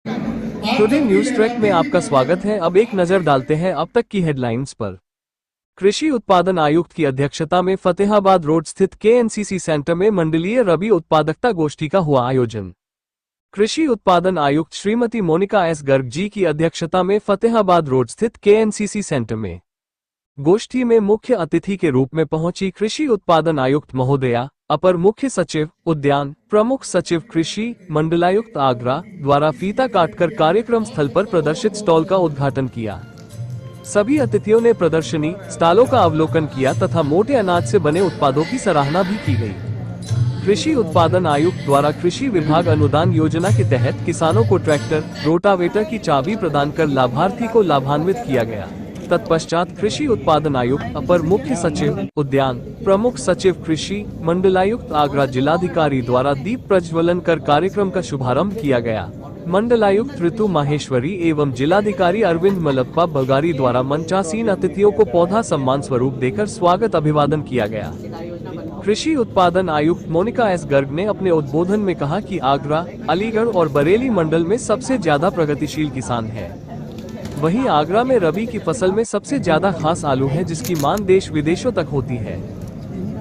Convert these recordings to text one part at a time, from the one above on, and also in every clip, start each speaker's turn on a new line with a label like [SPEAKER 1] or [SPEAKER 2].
[SPEAKER 1] Today news track में आपका स्वागत है। अब एक नजर डालते हैं अब तक की हेडलाइंस पर। कृषि उत्पादन आयुक्त की अध्यक्षता में फतेहाबाद रोड स्थित केएनसीसी सेंटर में मंडलीय रबी उत्पादकता गोष्ठी का हुआ आयोजन। कृषि उत्पादन आयुक्त श्रीमती मोनिका एस गर्ग जी की अध्यक्षता में फतेहाबाद रोड स्थित केएनसीसी सेंटर में गोष्ठी में मुख्य अतिथि के रूप में पहुंची कृषि उत्पादन आयुक्त महोदया, अपर मुख्य सचिव उद्यान, प्रमुख सचिव कृषि, मंडलायुक्त आगरा द्वारा फीता काटकर कार्यक्रम स्थल पर प्रदर्शित स्टॉल का उद्घाटन किया। सभी अतिथियों ने प्रदर्शनी स्टॉलों का अवलोकन किया तथा मोटे अनाज से बने उत्पादों की सराहना भी की गई। कृषि उत्पादन आयुक्त द्वारा कृषि विभाग अनुदान योजना के तहत किसानों को ट्रैक्टर, रोटावेटर की चाबी प्रदान कर लाभार्थी को लाभान्वित किया गया। तत्पश्चात कृषि उत्पादन आयुक्त, अपर मुख्य सचिव उद्यान, प्रमुख सचिव कृषि, मंडलायुक्त आगरा जिलाधिकारी द्वारा दीप प्रज्वलन कर कार्यक्रम का शुभारंभ किया गया। मंडलायुक्त ऋतु माहेश्वरी एवं जिलाधिकारी अरविंद मलप्पा बगारी द्वारा मंचासीन अतिथियों को पौधा सम्मान स्वरूप देकर स्वागत अभिवादन किया गया। कृषि उत्पादन आयुक्त मोनिका एस गर्ग ने अपने उद्बोधन में कहा कि आगरा, अलीगढ़ और बरेली मंडल में सबसे ज्यादा प्रगतिशील किसान है। वहीं आगरा में रबी की फसल में सबसे ज्यादा खास आलू है, जिसकी मांग देश विदेशों तक होती है।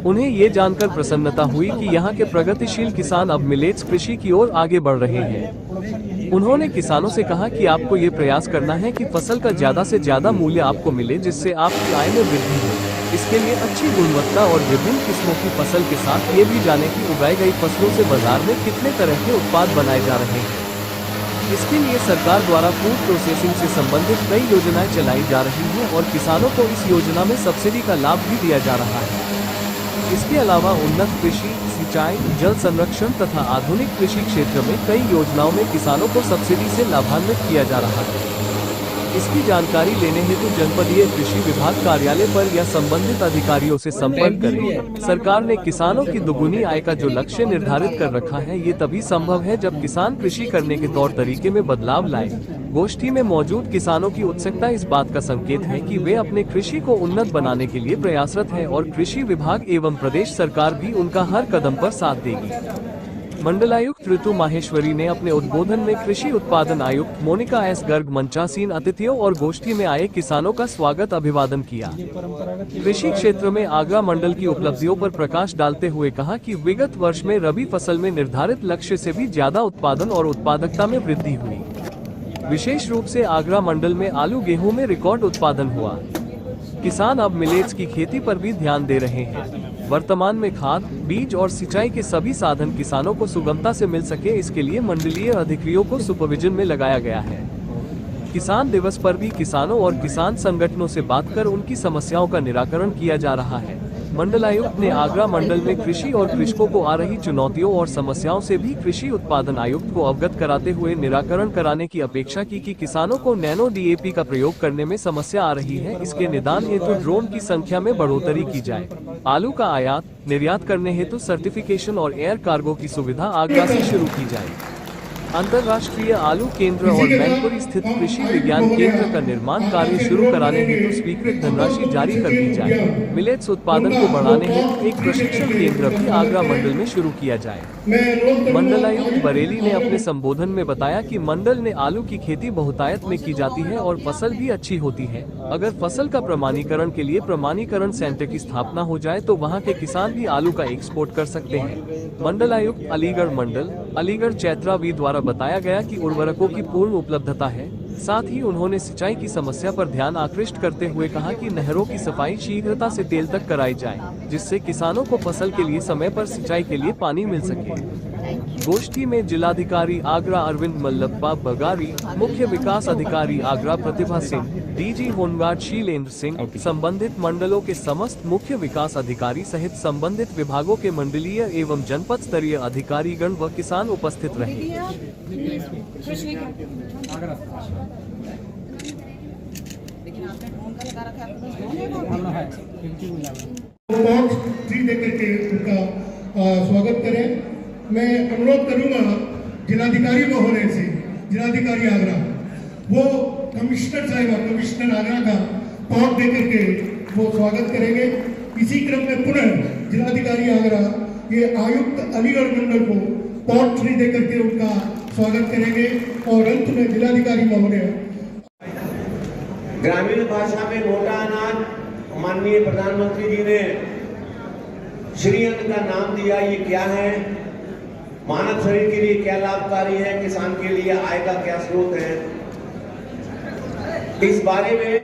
[SPEAKER 1] उन्हें ये जानकर प्रसन्नता हुई कि यहाँ के प्रगतिशील किसान अब मिलेट्स कृषि की ओर आगे बढ़ रहे हैं। उन्होंने किसानों से कहा कि आपको ये प्रयास करना है कि फसल का ज्यादा से ज्यादा मूल्य आपको मिले, जिससे आपकी आय में वृद्धि हो। इसके लिए अच्छी गुणवत्ता और विभिन्न किस्मों की फसल के साथ ये भी जाने कि उगाई गई फसलों से बाजार में कितने तरह के उत्पाद बनाए जा रहे हैं। इसके लिए सरकार द्वारा फूड प्रोसेसिंग से संबंधित कई योजनाएं चलाई जा रही हैं और किसानों को इस योजना में सब्सिडी का लाभ भी दिया जा रहा है। इसके अलावा उन्नत कृषि, सिंचाई, जल संरक्षण तथा आधुनिक कृषि क्षेत्र में कई योजनाओं में किसानों को सब्सिडी से लाभान्वित किया जा रहा है। इसकी जानकारी लेने हेतु जनपदीय कृषि विभाग कार्यालय पर या संबंधित अधिकारियों से संपर्क करें। सरकार ने किसानों की दुगुनी आय का जो लक्ष्य निर्धारित कर रखा है, ये तभी संभव है जब किसान कृषि करने के तौर तरीके में बदलाव लाए। गोष्ठी में मौजूद किसानों की उत्सुकता इस बात का संकेत है कि वे अपने कृषि को उन्नत बनाने के लिए प्रयासरत है और कृषि विभाग एवं प्रदेश सरकार भी उनका हर कदम पर साथ देगी। मंडलायुक्त ऋतु माहेश्वरी ने अपने उद्बोधन में कृषि उत्पादन आयुक्त मोनिका एस गर्ग, मंचासीन अतिथियों और गोष्ठी में आए किसानों का स्वागत अभिवादन किया। कृषि क्षेत्र में आगरा मंडल की उपलब्धियों पर प्रकाश डालते हुए कहा कि विगत वर्ष में रबी फसल में निर्धारित लक्ष्य से भी ज्यादा उत्पादन और उत्पादकता में वृद्धि हुई। विशेष रूप से आगरा मंडल में आलू, गेहूं में रिकॉर्ड उत्पादन हुआ। किसान अब मिलेट्स की खेती पर भी ध्यान दे रहे हैं। वर्तमान में खाद, बीज और सिंचाई के सभी साधन किसानों को सुगमता से मिल सके, इसके लिए मंडलीय अधिकारियों को सुपरविजन में लगाया गया है। किसान दिवस पर भी किसानों और किसान संगठनों से बात कर उनकी समस्याओं का निराकरण किया जा रहा है। मंडलायुक्त ने आगरा मंडल में कृषि और कृषकों को आ रही चुनौतियों और समस्याओं से भी कृषि उत्पादन आयुक्त को अवगत कराते हुए निराकरण कराने की अपेक्षा की कि किसानों को नैनो डीएपी का प्रयोग करने में समस्या आ रही है, इसके निदान हेतु ड्रोन की संख्या में बढ़ोतरी की जाए। आलू का आयात निर्यात करने हेतु सर्टिफिकेशन और एयर कार्गो की सुविधा आगरा से शुरू की जाए। अंतर्राष्ट्रीय आलू केंद्र और मैनपुरी स्थित कृषि विज्ञान केंद्र का निर्माण कार्य शुरू कराने हेतु स्वीकृत धनराशि जारी कर दी जाए। मिलेट्स उत्पादन को बढ़ाने हेतु एक प्रशिक्षण केंद्र भी आगरा मंडल में शुरू किया जाए। मंडलायुक्त बरेली ने अपने संबोधन में बताया कि मंडल ने आलू की खेती बहुतायत में की जाती है और फसल भी अच्छी होती है। अगर फसल का प्रमाणीकरण के लिए प्रमाणीकरण सेंटर की स्थापना हो जाए तो वहाँ के किसान भी आलू का एक्सपोर्ट कर सकते हैं। मंडलायुक्त अलीगढ़ मंडल, अलीगढ़ चैत्रावी द्वारा बताया गया कि उर्वरकों की पूर्ण उपलब्धता है। साथ ही उन्होंने सिंचाई की समस्या पर ध्यान आकृष्ट करते हुए कहा कि नहरों की सफाई शीघ्रता से तेल तक कराई जाए, जिससे किसानों को फसल के लिए समय पर सिंचाई के लिए पानी मिल सके। गोष्ठी में जिलाधिकारी आगरा अरविंद मल्लप्पा बगारी, मुख्य विकास अधिकारी आगरा प्रतिभा सिंह, डीजी होमगार्ड शीलेंद्र सिंह, संबंधित मंडलों के समस्त मुख्य विकास अधिकारी सहित संबंधित विभागों के मंडलीय एवं जनपद स्तरीय अधिकारीगण व किसान उपस्थित रहे।
[SPEAKER 2] स्वागत करें। मैं अनुरोध करूंगा जिलाधिकारी महोदय से, जिलाधिकारी आगरा, वो कमिश्नर साहिबा, कमिश्नर आगरा का पॉट देकर के वो स्वागत करेंगे। इसी क्रम में पुनः जिलाधिकारी आगरा ये आयुक्त अलीगढ़ मंडल को पॉट फ्री देकर के उनका स्वागत करेंगे। और अंत में जिलाधिकारी महोदय
[SPEAKER 3] ग्रामीण भाषा में मोटा अनाज माननीय प्रधानमंत्री जी ने श्री अन्न का नाम दिया। ये क्या है, मानव शरीर के लिए क्या लाभकारी है, किसान के लिए आय का क्या स्रोत है, इस बारे में